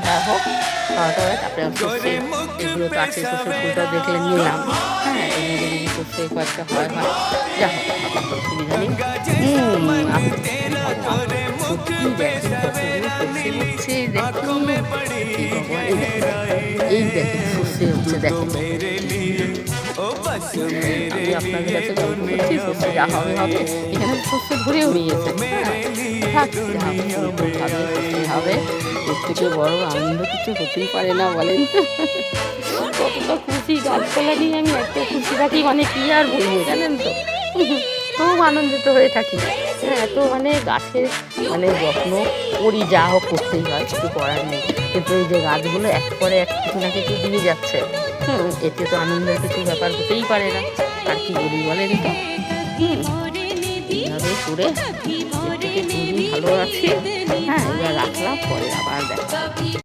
খাওয়া হোক, খাওয়াটা হয়। তারপরে সর্ষে এগুলো তো আছে, সর্ষের ফুলটা দেখলে নিলাম। হ্যাঁ, এনে যদি সর্ষে কয়েকটা হয় যা হোক, অসুবিধা নেই। সত্যি দেখেন কতগুলো সর্ষে হচ্ছে, দেখুন এই ভগবান, এই দেখেন সর্ষে হচ্ছে, দেখেন আমি আপনাদের কাছে গল্প করছি, সর্ষে যা হবে হবে। এখানে সর্ষে ধরেও নিয়েছে। হ্যাঁ, সর্ষে হবে। এর থেকে বড় আনন্দ কিছু হতেই পারে না, বলেন তো। কতটা খুশি, গাছপালা নিয়ে আমি এত খুশি থাকি, মানে কি আর বলবো, জানেন তো। খুব আনন্দিত হয়ে থাকি। হ্যাঁ, এত মানে গাছের মানে যত্ন করি, যা হোক করতেই হয়, কিছু করার নেই। কিন্তু এই যে গাছগুলো এক পরে এক কিছু না কিছু দিয়ে যাচ্ছে, এতে তো আনন্দের কিছু ব্যাপার হতেই পারে না। আর কি বলি বলেন তো। এইভাবে করে এর থেকে খুবই ভালো আছি। হ্যাঁ, এবার রাখলাম, পরে আবার দেখা।